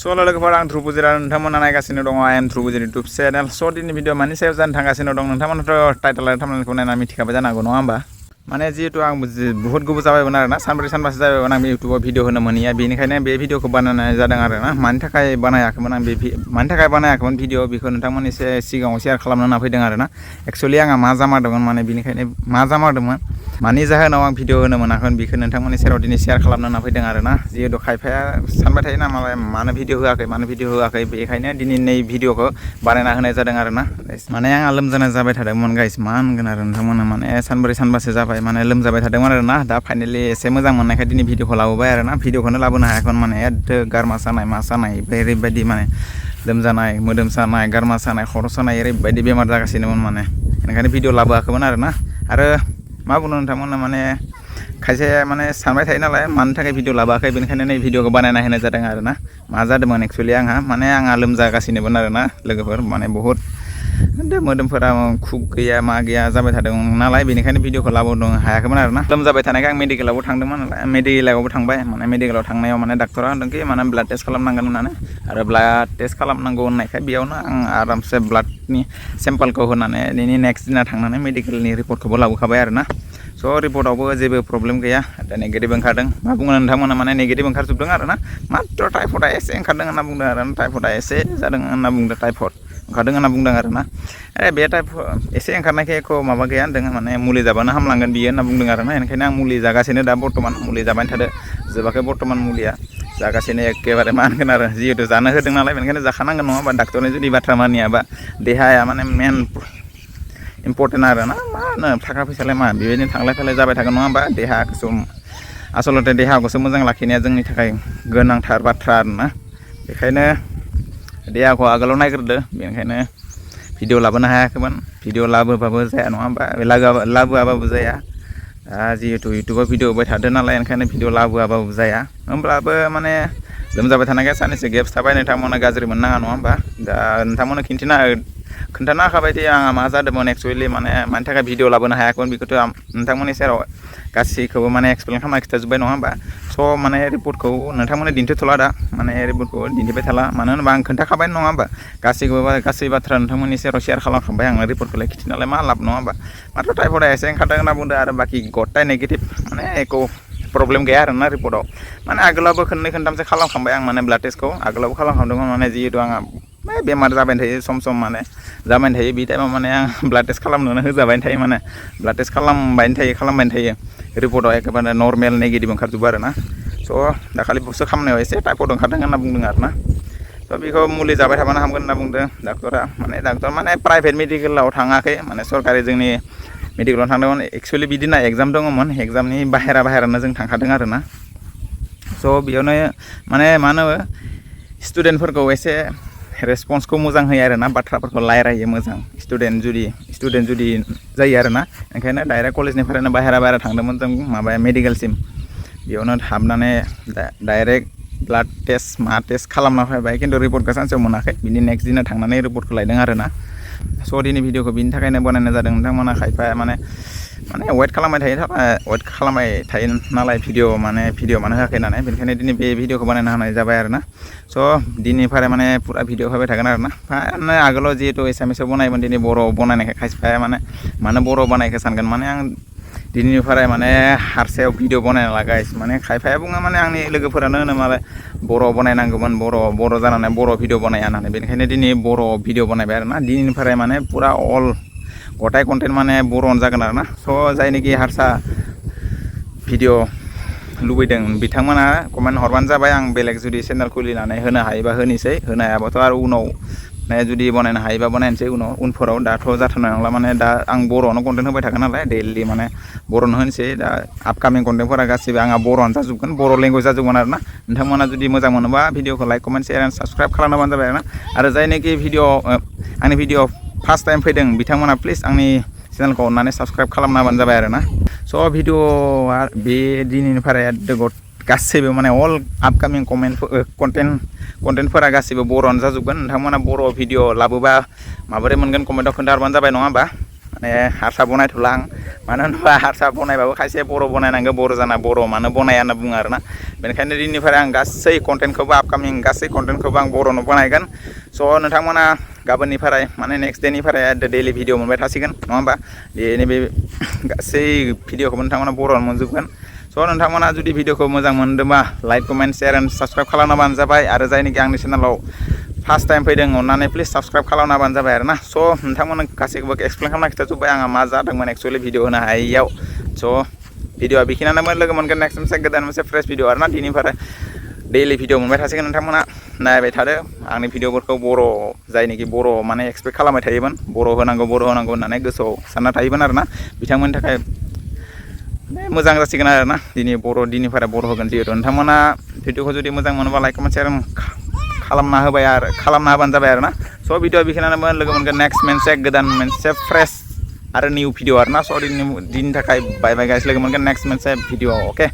Soal लोगोफोर आं ध्रुबुजिरा नोंथांमोना नायगासिनो दङ I am ध्रुबुजिर YouTube चेनेल स दिननि भिडिअ मानि सायाव जानो थांगासिनो दं नोंथांमोनाथ' टाइटेल आरो थाम्बनेलखौ नायना मिथिखाबाय जानो हागौ नङा होमबा माने जिहेतु आं बहुत गोबाव जाबायमोन आरोना सानब्रै सानबासो जाबायमोन आं इउटुबाव भिडिअ होनो मोनैया बेनिखायनो बे भिडिअखौ बानायनाय जादों आरोना मानि थाखाय बानायाखैमोन आं मानि थाखाय बानायाखैमोन भिडिअ बेखौ नोंथांमोननि सिगाङाव शेयार खालामनो होनना फैदों आरोना एक्चुअली आंहा मा जामारदोंमोन माने बेनिखायनो मा जामारदोंमोन मानि जाहोनाव आं भिडिअ होनो मोनाखैमोन बेखौ नोंथांमोननि सेराव दिनै शेयार खालामनो होनना फैदों आरोना जिहेतु खायफाया सानबाय थायो ना मालाय मानो भिडिअ होआखै बेखायनो दिनै नै भिडिअखौ बानायना होनाय जादों आरोना माने आंहा लोमजानाय जाबाय थादोंमोन गाइस मा होनगोन आरो नोंथांमोना माने सानब्रै सानबासो जाबाय माने लोमजाबाय थादोंमोन आरोना दा फाइनालि एसे मोजां मोननायखाय दिनै भिडिअखौ लाबोबाय आरोना भिडिअखौनो लाबोनो हायाखैमोन माने एद गारमा सानाय मा सानाय ओरैबायदि माने लोमजानाय मोदोम सानाय गारमा सानाय खर' सानाय ओरैबायदि बेमार जागासिनोमोन माने ओंखायनो भिडिअ लाबोआखैमोन आरोना आरो मा बुंनो नोंथांमोना माने खायसे माने सानबाय थायो नालाय मानि थाखाय भिडिअ लाबोआखै बेनिखायनो नै भिडिअखौ बानायना होनाय जादों आरोना मा जादोंमोन एक्चुअली आंहा लोमजागासिनोमोन आरोना लोगोफोर माने बहुत मोदोमफोरा खुग गैया मा गैया जाबाय थादोंमोन नालाय बेनिखायनो भिडिअखौ लाबोनो हायाखैमोन आरोना लोमजाबाय थानायखाय आं मेडिकेलावबो थांदोंमोन नालाय मेडिकेलावबो थांबाय माने मेडिकेलाव थांनायाव माने डाक्टरा होनदोंखि माने ब्लाड टेस्ट खालामनांगोन होननानै आरो ब्लाड टेस्ट खालामनांगौ होननायखाय बेयावनो आं आरामसे ब्लाडनि सेम्पोलखौ होनानै दिनै नेक्स्ट दिना थांनानै मेडिकेलनि रिपर्टखौबो लाबोखाबाय आरोना स' रिपर्टआवबो जेबो प्रब्लेम गैया दा नेगेटिभ ओंखारदों मा बुङो नोंथांमोना माने नेगेटिभ ओंखारजोबदों आरोना मात्र टाइफडआ एसे ओंखारदों होनना बुंदों आरो टाइफडआ एसे जादों होनना बुंदों टाइफड ओंखारदों होनना बुंदों आरोना बे टाइफड एसे ओंखारनायखाय एख' माबा गैया होनदों माने मुलि जाबानो हामलांगोन बियो होनना बुंदों आरोना ओंखायनो आं मुलि जागासिनो दा बर्थमान मुलि जाबाय थादो जोबाखै बर्थमान मुलिया जागासिनो एखेबारे मा होनगोन आरो जिहेतु जानो होदों नालाय बेनिखायनो जाखानांगोन नङा होमबा डाक्टरनि जुदि बाथ्रा मानियाबा देहाया माने मेन इम्पर्टेन्ट आरोना मा होनो थाखा फैसालाय मा बेबायदिनो थांलाय फैलाय जाबाय थागोन नङा होमबा देहाखौसो आसलथे देहाखौसो मोजां लाखिनाया जोंनि थाखाय गोनांथार बाथ्रा आरोना बेखायनो देहाखौ आगोलाव नायग्रोदो बेनिखायनो भिडिअ लाबोनो हायाखैमोन भिडिअ लाबोबाबो जाया नङा होमबा लाबोआबाबो जाया जिहेतु इउटुबाव भिडिअ होबाय थादो नालाय ओंखायनो भिडिअ लाबोआबाबो जाया होमब्लाबो माने लोमजाबाय थानायखाय साननैसो गेप्स थाबाय नोंथांमोना गाज्रि मोननाङा नङा होमबा दा नोंथांमोना खोन्थाना होखाबायदि आंहा मा जादोंमोन एक्चुवेलि माने मानि थाखाय भिडिअ लाबोनो हायाखैमोन बेखौथ' नोंथांमोननि सेराव गासैखौबो माने एक्सप्लेन खालामना खिथाजोब्बाय नङा होमबा स' माने रिपर्टखौ नोंथांमोना दिन्थिथ'ला दा माने रिपर्टखौ दिन्थिबाय थाला मानो होनोबा आं खोन्थाखाबाय नङा होमबा गासै बाथ्रा नोंथांमोननि सेराव शेयार खालामखांबाय आं रिपर्टखौलाय खिथिनालाय मा लाब नङा होमबा मात्र टाइफडआ एसे ओंखारदों होनना बुंदों आरो बाखि गथाय नेगेटिभ माने एख' प्रब्लेम गैया आरोना रिपर्टआव माने आगोलावबो खननै खनथामसो खालामखांबाय आं माने ब्लाड टेस्टखौ आगोलावबो खालामखांदोंमोन माने जिहेतु आंहा बेमार जाबाय थायो सम माने जाबाय थायो बे टाइमाव माने आं ब्लाड टेस्ट खालामनोनो होजाबाय थायो माने ब्लाड टेस्ट खालामबाय थायो रिपर्टआव एखेबारे नर्मेल नेगेटिभ ओंखारजोबो आरोना स' दाखालिसो खालामनायाव एसे टाइफड ओंखारदों होनना बुंदों आरोना स' बेखौ मुलि जाबाय थाबानो हामगोन होनना बुंदों डाक्टर माने प्राइभेट मेडिकेलाव थाङाखै माने सरकारि जोंनि मेडिकेलाव थांदोंमोन एक्सुवेलि बिदिना एग्जाम दङमोन एग्जामनि बाहेरानो जों थांखादों आरोना स' बेयावनो माने मा होनो स्टुडेन्टफोरखौ एसे रेसपन्सखौ मोजां होयो आरोना बाथ्राफोरखौ रायलायो मोजां स्टुडेन्ट जुदि जायो आरोना ओंखायनो डाइरेक्ट कलेजनिफ्रायनो बाहेरा थांदोंमोन जों माबाया मेडिकेलसिम बेयावनो हाबनानै डाइरेक्ट ब्लाड टेस्ट मा टेस्ट खालामना फैबाय खिन्थु रिपर्टखौ सानसेयाव मोनाखै बिनि नेक्स्ट दिना थांनानै रिपर्टखौ लायदों आरोना स' दिनै भिडिअखौ बिनि थाखायनो बानायनाय जादों नोंथांमोना खायफा माने वेट खालामबाय थायो नालाय भिडिअ मानो होआखै होननानै बेनिखायनो दिनै बे भिडिअखौ बानायना होनाय जाबाय आरोना स' दिनैनिफ्राय माने पुरा भिडिअ होबाय थागोन आरोना माने आगोलाव जिहेतु एसामिसाव बनायोमोन दिनै बर' बनायनायखाय खायफाया माने मानो बर' बानायखो सानगोन माने आं दिनैनिफ्राय माने हारसायाव भिडिअ बनायना लागायस माने खायफाया बुङो माने आंनि लोगोफोरानो होनो मालाय बर' बनायनांगौमोन बर' जानानै बर' भिडिअ बनाया होननानै बेनिखायनो दिनै बर' भिडिअ बनायबाय आरोना दिनैनिफ्राय माने पुरा गथाय कन्टेन्ट माने बर'आनो जागोन आरोना स' जायनोखि हारसा भिडिअ लुबैदों बिथांमोना कमेन्ट हरबानो जाबाय आं बेलेग जुदि चेनेल खुलिनानै होनो हायोबा होनोसै होनो हायाबाथ' आरो उनाव जुदि बनायनो हायोबा बनायनोसै उनफोराव दाथ' जाथ'नाय नंला माने दा आं बर'आवनो कन्टेन्ट होबाय थागोन नालाय दैलि माने बर'नो होनोसै दा आपकामिं कन्टेन्टफोरा गासिबो आंहा बर'आनो जाजोबगोन बर' लेंगुवेज जाजोबगोन आरोना नोंथांमोना जुदि मोजां मोनोबा भिडिअखौ like comment share and subscribe खालामनाबानो जाबाय आरोना आरो जायनोखि आंनि भिडिअ फार्स्ट टाइम फैदों बिथांमोना प्लिज आंनि चेनेलखौ अननानै साबस्क्राइब खालामना होबानो जाबाय आरोना स' भिडिअआ बे दिनैनिफ्राय गासैबो माने अल आपकामिं कन्टेन्टफोरा गासैबो बर'आनो जाजोबगोन नोंथांमोना बर' भिडिअ लाबोबा माबोरै मोनगोन कमेन्टआव खोन्थाहरबानो जाबाय नङा होमबा माने हारसा बनायथ'ला आं मानो होनबा हारसा बनायबाबो खायसे बर' बनायनांगौ बर' जाना बर' मानो बनाया होनना बुङो आरोना बेनिखायनो दिननिफ्राय आं गासै कन्टेन्टखौबो आपकामिं गासै कन्टेन्टखौबो आं बर'नो बनायगोन स' नोंथांमोना गाबोननिफ्राय माने नेक्स्ट डेनिफ्राय डेलि भिडिअ मोनबाय थासिगोन नङा होमबा नैबे गासै भिडिअखौबो नोंथांमोना बर'आव मोनजोबगोन स' नोंथांमोना जुदि भिडिअखौ मोजां मोनदोंबा like comment share and subscribe खालामनाबानो जाबाय आरो जायनोखि आंनि चेनेलाव फार्स्ट टाइम फैदों अननानै प्लिज साबस्क्राइब खालामनाबानो जाबाय आरोना स' नोंथांमोना गासैखौबो एक्सप्लेन खालामना खिथाजोब्बाय आंहा मा जादोंमोन एक्सुवेलि भिडिअ होनो हायैयाव स' भिडिअआ बेखिनियानो लोगो मोनगोन नेक्स्ट मोनसे गोदान मोनसे फ्रेश भिडिअ आरोना दिनैनिफ्राय डेलि भिडिअ मोनबाय थासिगोन नोंथांमोना नायबाय थादो आंनि भिडिअफोरखौ बर' जायनोखि बर' माने एक्सपेक्ट खालामबाय थायोमोन बर' होनांगौ होननानै गोसोआव सानना थायोमोन आरोना बिथांमोननि थाखाय मोजां जासिगोन आरोना दिनैनिफ्राय बर' होगोन जिहेतु नोंथांमोना भिडिअखौ जुदि मोजां मोनोबा लाइक कमेन्ट शेयार खालामना होबानो जाबाय आरोना स' भिडिअ बेखिनियानो लोगो मोनगोन नेक्स्ट मोनसे फ्रेश आरो निउ भिडिअ आरोना स' दिननि थाखाय बाय बाय गाइस लोगो मोनगोन नेक्स्ट मोनसे भिडिअ अके